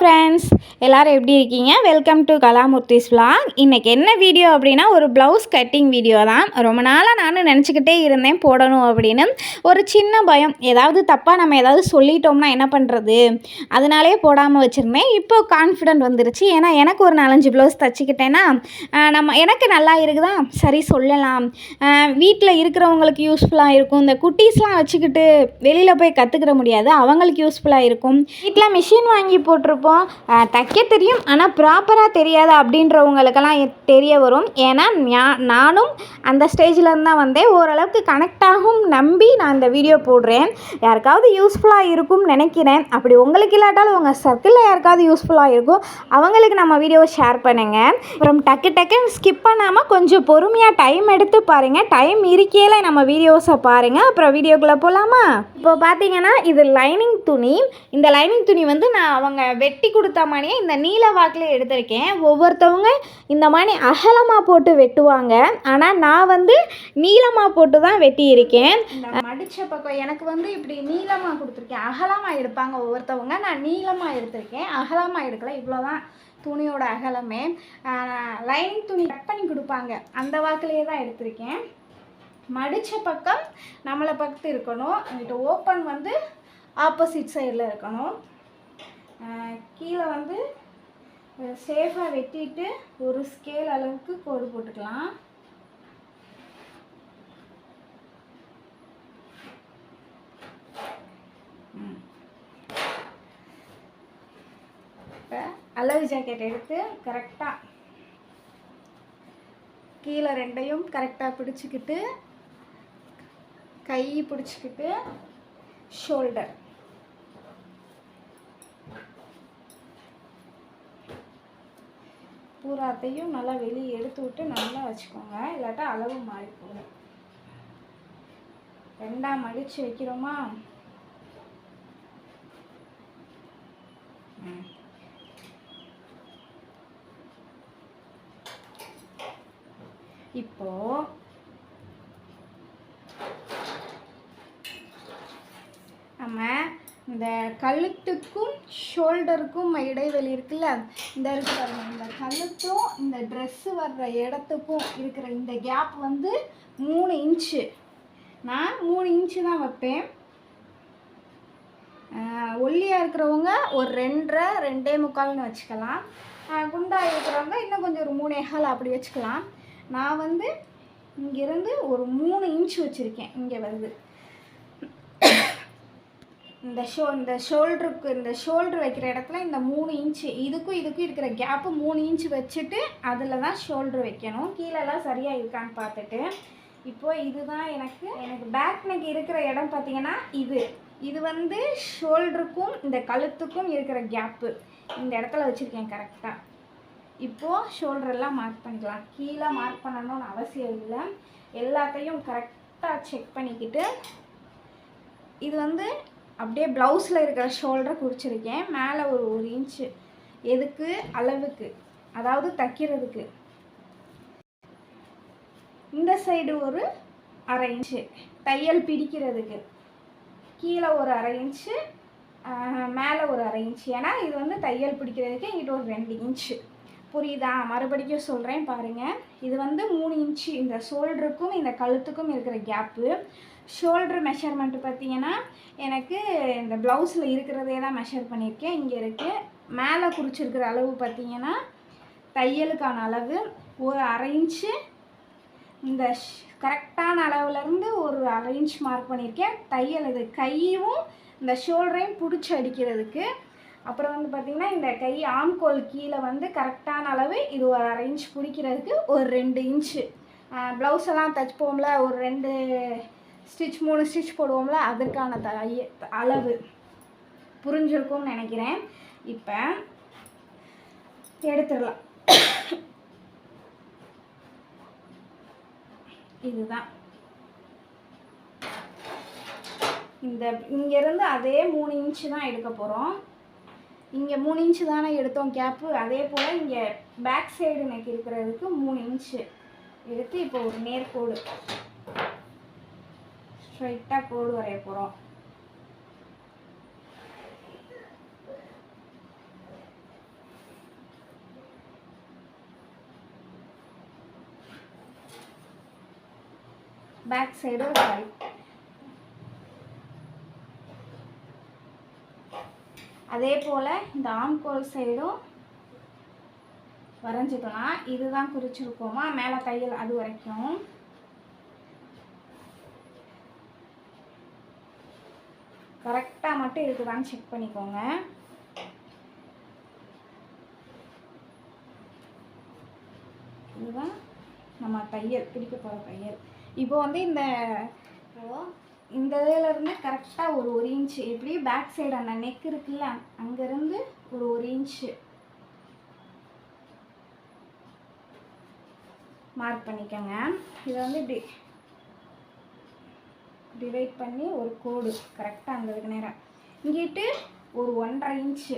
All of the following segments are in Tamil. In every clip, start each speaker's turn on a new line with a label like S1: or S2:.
S1: ஃப்ரெண்ட்ஸ், எல்லோரும் எப்படி இருக்கீங்க? Welcome to Kalamurthy's vlog. இன்றைக்கி என்ன வீடியோ அப்படின்னா, ஒரு ப்ளவுஸ் கட்டிங் வீடியோ தான். ரொம்ப நாளாக நானும் நினச்சிக்கிட்டே இருந்தேன் போடணும் அப்படின்னு. ஒரு சின்ன பயம், ஏதாவது தப்பாக நம்ம ஏதாவது சொல்லிட்டோம்னா என்ன பண்ணுறது, அதனாலே போடாமல் வச்சுருந்தேன். இப்போ கான்ஃபிடென்ட் வந்துருச்சு. ஏன்னா எனக்கு ஒரு 4-5 ப்ளவுஸ் தைச்சிக்கிட்டேன்னா எனக்கு நல்லா இருக்குதா, சரி சொல்லலாம். வீட்டில் இருக்கிறவங்களுக்கு யூஸ்ஃபுல்லாக இருக்கும். இந்த குட்டீஸ்லாம் வச்சுக்கிட்டு வெளியில் போய் கற்றுக்கிட முடியாது, அவங்களுக்கு யூஸ்ஃபுல்லாக இருக்கும். வீட்டில் மிஷின் வாங்கி போட்டிருப்போம், தைக்க தெரியும் ஆனால் ப்ராப்பராக தெரியாது அப்படின்றவங்களுக்கெல்லாம் தெரிய வரும். ஏன்னா நானும் அந்த ஸ்டேஜில் தான் வந்தேன். ஓரளவுக்கு கனெக்டாகும் நம்பி நான் இந்த வீடியோ போடுறேன். யாருக்காவது யூஸ்ஃபுல்லாக இருக்கும்னு நினைக்கிறேன். அப்படி உங்களுக்கு இல்லாட்டாலும் உங்கள் சர்க்கிளில் யாருக்காவது யூஸ்ஃபுல்லாக இருக்கும், அவங்களுக்கு நம்ம வீடியோவை ஷேர் பண்ணுங்கள். அப்புறம் டக்குன்னு ஸ்கிப் பண்ணாமல் கொஞ்சம் பொறுமையாக டைம் எடுத்து பாருங்கள். டைம் இருக்கையில் நம்ம வீடியோஸை பாருங்கள். அப்புறம் வீடியோக்குள்ளே போகலாமா? இப்போ பார்த்தீங்கன்னா இது லைனிங் துணி. இந்த லைனிங் துணி வந்து நான் அவங்க வெட்டி கொடுத்த மாதிரியே இந்த நீல வாக்கில் எடுத்திருக்கேன். ஒவ்வொருத்தவங்க இந்த மாதிரி அகலமாக போட்டு வெட்டுவாங்க, ஆனால் நான் வந்து நீளமாக போட்டு தான் வெட்டியிருக்கேன். இந்த மடித்த பக்கம் எனக்கு வந்து இப்படி நீளமாக கொடுத்துருக்கேன். அகலமாக எடுப்பாங்க ஒவ்வொருத்தவங்க, நான் நீளமாக எடுத்திருக்கேன். அகலமாக எடுக்கல, இவ்வளோதான் துணியோட அகலமே. லைனிங் துணி கட் பண்ணி கொடுப்பாங்க, அந்த வாக்கிலேயே தான் எடுத்திருக்கேன். மடித்த பக்கம் நம்மளை பக்கத்து இருக்கணும். இங்கிட்ட ஓப்பன் வந்து ஆப்போசிட் சைடில் இருக்கணும். கீழே வந்து சேஃபாக வெட்டிட்டு ஒரு ஸ்கேல் அளவுக்கு கோடு போட்டுக்கலாம். இப்போ அளவு ஜாக்கெட் எடுத்து கரெக்டாக கீழே ரெண்டையும் கரெக்டாக பிடிச்சிக்கிட்டு, கை பிடிச்சிக்கிட்டு, ஷோல்டர் பூராத்தையும் நல்லா வெளியே எடுத்து விட்டு நல்லா வச்சுக்கோங்க, இல்லாட்டா அளவு மாறி போகும். ரெண்டாக மடித்து வைக்கிறோமா? இப்போ நம்ம இந்த கழுத்துக்கும் ஷோல்டருக்கும் இடைவெளி இருக்குல்ல, இந்த இருக்கு பாருங்க, இந்த கழுத்தும் இந்த ட்ரெஸ்ஸு வர்ற இடத்துக்கும் இருக்கிற இந்த கேப் வந்து 3 இன்ச்சு. நான் 3 இன்ச்சு தான் வைப்பேன். ஒல்லியாக இருக்கிறவங்க ஒரு 2.25 வச்சுக்கலாம். குண்டாக இருக்கிறவங்க இன்னும் கொஞ்சம் ஒரு 3.25 அப்படி வச்சுக்கலாம். நான் வந்து இங்கேருந்து ஒரு 3 இன்ச்சு வச்சுருக்கேன். இங்கே வருது இந்த ஷோல்டருக்கு, இந்த ஷோல்டர் வைக்கிற இடத்துல இந்த 3 இன்ச்சு, இதுக்கும் இருக்கிற கேப்பு 3 இன்ச்சு வச்சுட்டு அதில் தான் ஷோல்டர் வைக்கணும். கீழெல்லாம் சரியாக இருக்கான்னு பார்த்துட்டு. இப்போது இதுதான் எனக்கு பேக் நெக் இருக்கிற இடம் பார்த்திங்கன்னா இது வந்து ஷோல்டருக்கும் இந்த கழுத்துக்கும் இருக்கிற கேப்பு இந்த இடத்துல வச்சுருக்கேன் கரெக்டாக. இப்போது ஷோல்டரெல்லாம் மார்க் பண்ணிக்கலாம். கீழே மார்க் பண்ணணும்னு அவசியம் இல்லை. எல்லாத்தையும் கரெக்டாக செக் பண்ணிக்கிட்டு, இது வந்து அப்படியே ப்ளவுஸில் இருக்கிற ஷோல்டரை குறிச்சிருக்கேன். மேலே ஒரு 1 இன்ச்சு எதுக்கு, அளவுக்கு, அதாவது தைக்கிறதுக்கு. இந்த சைடு ஒரு 1/2 இன்ச்சு தையல் பிடிக்கிறதுக்கு. கீழே ஒரு 1/2 இன்ச்சு, மேலே ஒரு 1/2 இன்ச்சு. ஏன்னா இது வந்து தையல் பிடிக்கிறதுக்கு. இங்கிட்ட ஒரு 2 இன்ச்சு. புரியுதா? மறுபடிக்கும் சொல்கிறேன் பாருங்கள். இது வந்து 3 இன்ச்சு இந்த ஷோல்டருக்கும் இந்த கழுத்துக்கும் இருக்கிற கேப்பு. ஷோல்டர் மெஷர்மெண்ட்டு பார்த்திங்கன்னா எனக்கு இந்த ப்ளவுஸில் இருக்கிறதே தான் மெஷர் பண்ணியிருக்கேன். இங்கே இருக்குது. மேலே குறிச்சிருக்கிற அளவு பார்த்திங்கன்னா தையலுக்கான அளவு ஒரு 1/2 இன்ச்சு. இந்த கரெக்டான அளவுலேருந்து ஒரு 1/2 இன்ச் மார்க் பண்ணியிருக்கேன். தையல் இது கையும் இந்த ஷோல்டரையும் பிடிச்சி அடிக்கிறதுக்கு. அப்புறம் வந்து பார்த்திங்கன்னா இந்த கை ஆம்கோல் கீழே வந்து கரெக்டான அளவு இது ஒரு 1/2 இன்ச் பிடிக்கிறதுக்கு ஒரு 2 இன்ச்சு. ப்ளவுஸ் எல்லாம் தைப்போம்ல, ஒரு 2 ஸ்டிச் 3 ஸ்டிச் போடுவோம்ல, அதற்கான அளவு புரிஞ்சிருக்கும்னு நினைக்கிறேன். இப்போ எடுத்துடலாம். இதுதான் இங்கேருந்து அதே 3 இன்ச்சு தான் எடுக்க போகிறோம். இங்கே 3 இன்ச்சு தானே எடுத்தோம் கேப்பு, அதே போல் இங்கே பேக் சைடு நெக் இருக்கிறதுக்கு 3 இன்ச்சு எடுத்து இப்போ ஒரு நேர்கோடு ஸ்ட்ரைட்டாக கோடு வரைய போகிறோம். பேக் சைடும் சாரி அதே போல் இந்த ஆம்கோல் சைடும் வரைஞ்சிக்கலாம். இதுதான் குறிச்சிருக்கோமா மேலே தையல் அது வரைக்கும். கரெக்டாக மட்டும் இருக்குதான்னு செக் பண்ணிக்கோங்க. இதுதான் நம்ம தையல் பிடிக்க போகிற தையல். இப்போ வந்து இந்த இதிலேருந்து கரெக்டாக ஒரு இன்ச்சு எப்படி பேக் சைடு அந்த நெக் இருக்குல்ல அங்கேருந்து ஒரு இன்ச்சு மார்க் பண்ணிக்கோங்க. இதை வந்து இப்படி டிவைட் பண்ணி ஒரு கோடு கரெக்டாக அந்த இதுக்கு நேரம் இங்கிட்டு ஒரு 1.5 இன்ச்சு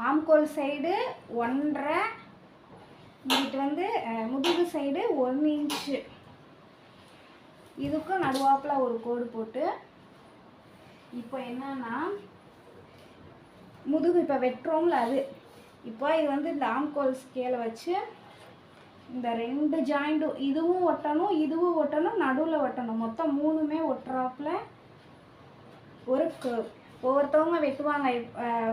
S1: ஆம்கோல் சைடு 1.5 இங்கிட்டு வந்து முதுகு சைடு 1 இன்ச்சு இதுக்கும் நடுவாப்பில் ஒரு கோடு போட்டு இப்போ என்னன்னா முதுகு இப்போ வெட்டுறோம்ல அது இப்போ இது வந்து இந்த ஆம்கோல் ஸ்கேலை வச்சு இந்த 2 ஜாயிண்ட்டும் இதுவும் ஒட்டணும் இதுவும் ஒட்டணும் நடுவில் ஒட்டணும் மொத்தம் 3மே ஒட்டுறாப்புல ஒரு ஒவ்வொருத்தவங்க வெட்டுவாங்க.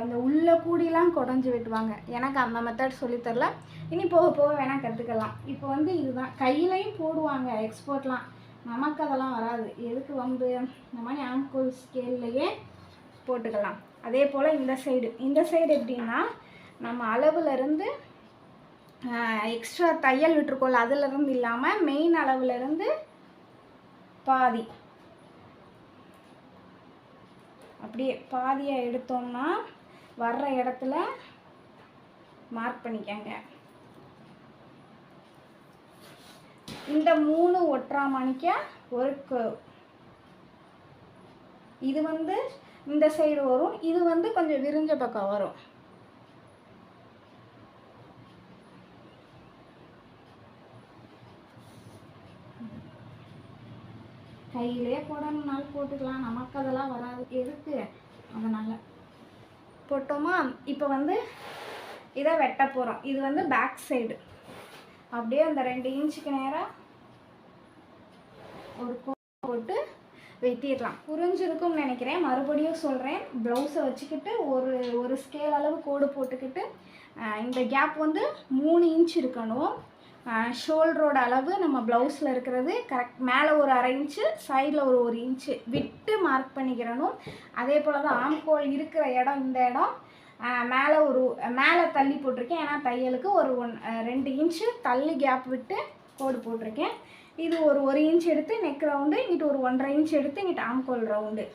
S1: இந்த உள்ள கூடிலாம் குடஞ்சி வெட்டுவாங்க. எனக்கு அந்த மெத்தட் சொல்லித்தரல. இனி போக போக வேணால் கற்றுக்கலாம். இப்போ வந்து இதுதான் கையிலையும் போடுவாங்க எக்ஸ்போர்ட்லாம். நமக்கு அதெல்லாம் வராது. எதுக்கு வந்து இந்த மாதிரி ஆம்கோல் ஸ்கேல்லையே போட்டுக்கலாம். அதே போல் இந்த சைடு எப்படின்னா நம்ம அளவுலேருந்து எக்ஸ்ட்ரா தையல் விட்டுருக்கோம்ல அதிலேருந்து இல்லாமல் மெயின் அளவுலேருந்து பாதி அப்படியே பாதியை எடுத்தோம்னா வர்ற இடத்துல மார்க் பண்ணிக்கங்க. இந்த 3 ஒற்றாமணிக்க ஒரு கர்வ். இது வந்து இந்த சைடு வரும். இது வந்து கொஞ்சம் விரிஞ்ச பக்கம் வரும். கையிலே போடணும்னாலும் போட்டுக்கலாம். நமக்கு அதெல்லாம் வராது எதுக்கு அதனால் போட்டோமா. இப்போ வந்து இதை வெட்ட போகிறோம். இது வந்து பேக் சைடு அப்படியே அந்த 2 இன்ச்சுக்கு நேராக ஒரு போட்டு வெட்டிடலாம். புரிஞ்சிருக்கும்னு நினைக்கிறேன். மறுபடியும் சொல்கிறேன். ப்ளவுஸை வச்சுக்கிட்டு ஒரு ஸ்கேல் அளவு கோடு போட்டுக்கிட்டு இந்த கேப் வந்து 3 இன்ச் இருக்கணும். ஷோல்டரோட அளவு நம்ம ப்ளவுஸில் இருக்கிறது கரெக்ட் மேலே ஒரு 1/2 இன்ச்சு சைடில் ஒரு இன்ச்சு விட்டு மார்க் பண்ணிக்கிறணும். அதே போல் தான் ஆம்கோல் இருக்கிற இடம் இந்த இடம் மேலே தள்ளி போட்டிருக்கேன். ஏன்னா தையலுக்கு 2 இன்ச்சு தள்ளி கேப் விட்டு கோடு போட்டிருக்கேன். இது ஒரு இன்ச் எடுத்து நெக் ரவுண்டு இங்கிட்டு ஒரு 1.5 இன்ச் எடுத்து இங்கிட்டு ஆம்கோல் ரவுண்டு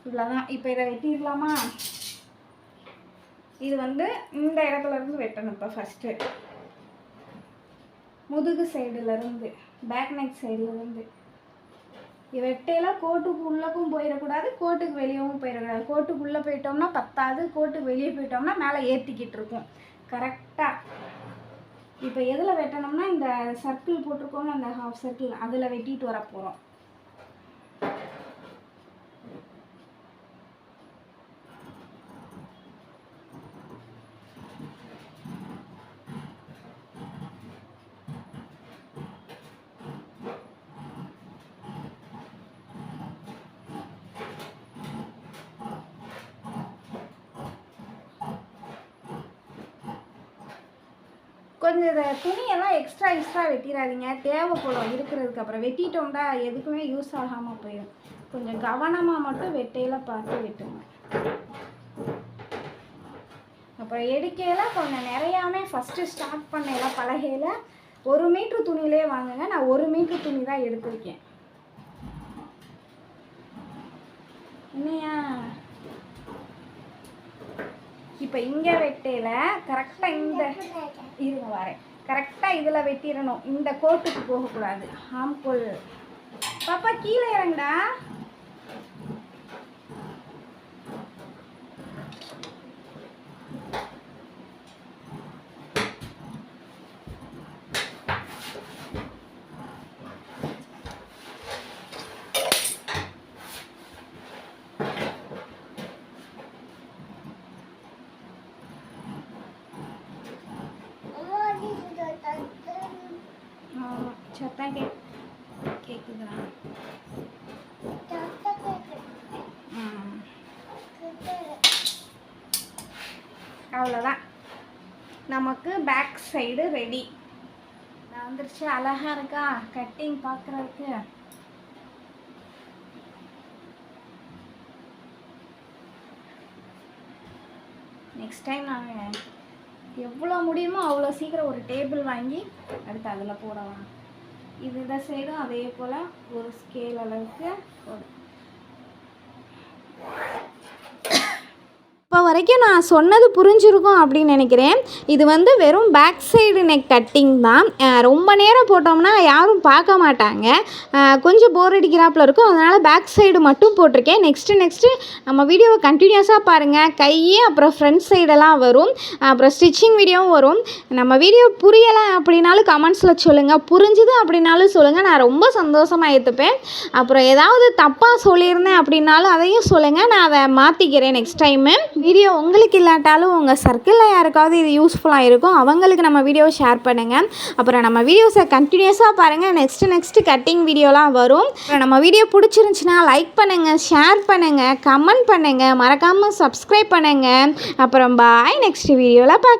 S1: இவ்வளோதான். இப்போ இதை வெட்டிடலாமா. இது வந்து இந்த இடத்துலேருந்து வெட்டணும். இப்போ ஃபஸ்ட்டு முதுகு சைடுலேருந்து பேக் நெக் சைடுலேருந்து வெட்டையெல்லாம் கோட்டுக்கு உள்ளக்கும் போயிடக்கூடாது கோட்டுக்கு வெளியவும் போயிடக்கூடாது. கோட்டுக்குள்ளே போயிட்டோம்னா பத்தாது. கோட்டுக்கு வெளியே போயிட்டோம்னா மேலே ஏற்றிக்கிட்டு இருக்கும் கரெக்டாக. இப்போ எதில் வெட்டணும்னா இந்த சர்க்கிள் போட்டிருக்கோம்னா அந்த ஹாஃப் சர்க்கிள் அதில் வெட்டிட்டு வர போகிறோம். கொஞ்சம் இதை துணியெல்லாம் எக்ஸ்ட்ரா வெட்டிடாதீங்க. தேவைப்படும் இருக்கிறதுக்கு. அப்புறம் வெட்டிட்டோம்னா எதுக்குமே யூஸ் ஆகாமல் போயிடும். கொஞ்சம் கவனமாக மட்டும் வெட்டையில் பார்த்து வெட்டுங்க. அப்புறம் எடுக்கையில் கொஞ்சம் நிறையாமே ஃபஸ்ட்டு ஸ்டார்ட் பண்ணையில் பலகையில் 1 மீட்ரு துணியிலே வாங்குங்க. நான் 1 மீட்ரு துணி தான் எடுத்திருக்கேன். இல்லையா இப்போ இங்கே வெட்டையில் கரெக்டாக இந்த இருங்க வரேன். கரெக்டாக இதில் வெட்டிடணும். இந்த கோட்டுக்கு போகக்கூடாது. ஆம்கோல் பாப்பா கீழே இறங்குடா. சத்தம் கேட்குதா? அவ்வளோதான், நமக்கு பேக் சைடு ரெடி. நான் வந்துருச்சு. அழகாக இருக்கா கட்டிங் பார்க்குறதுக்கு? நெக்ஸ்ட் டைம் நாங்கள் எவ்வளோ முடியுமோ அவ்வளோ சீக்கிரம் ஒரு டேபிள் வாங்கி அடுத்து அதில் போடலாம். இந்த சைடும் அதே போல் ஒரு ஸ்கேல் அளவுக்கு இப்போ வரைக்கும் நான் சொன்னது புரிஞ்சிருக்கும் அப்படின்னு நினைக்கிறேன். இது வந்து வெறும் பேக் சைடு நெக் கட்டிங் தான். ரொம்ப நேரம் போட்டோம்னா யாரும் பார்க்க மாட்டாங்க, கொஞ்சம் போர் அடிக்கிறாப்பில் இருக்கும். அதனால் பேக் சைடு மட்டும் போட்டிருக்கேன். நெக்ஸ்ட்டு நம்ம வீடியோவை கண்டினியூஸாக பாருங்கள். கையே அப்புறம் ஃப்ரண்ட் சைடெல்லாம் வரும், அப்புறம் ஸ்டிச்சிங் வீடியோவும் வரும். நம்ம வீடியோ புரியலை அப்படின்னாலும் கமெண்ட்ஸில் சொல்லுங்கள், புரிஞ்சுது அப்படின்னாலும் சொல்லுங்கள். நான் ரொம்ப சந்தோஷமாக ஏற்றுப்பேன். அப்புறம் ஏதாவது தப்பாக சொல்லியிருந்தேன் அப்படின்னாலும் அதையும் சொல்லுங்கள், நான் அதை மாற்றிக்கிறேன் நெக்ஸ்ட் டைமு. வீடியோ உங்களுக்கு இல்லாட்டாலும் உங்கள் சர்க்கிளில் யாருக்காவது இது யூஸ்ஃபுல்லாக இருக்கும், அவங்களுக்கு நம்ம வீடியோவை ஷேர் பண்ணுங்கள். அப்புறம் நம்ம வீடியோஸை கண்டினியூஸாக பாருங்கள். நெக்ஸ்ட்டு கட்டிங் வீடியோலாம் வரும். நம்ம வீடியோ பிடிச்சிருந்துச்சின்னா லைக் பண்ணுங்கள், ஷேர் பண்ணுங்கள், கமெண்ட் பண்ணுங்கள், மறக்காமல் சப்ஸ்கிரைப் பண்ணுங்கள். அப்புறம் பாய், நெக்ஸ்ட் வீடியோவில் பார்க்கலாம்.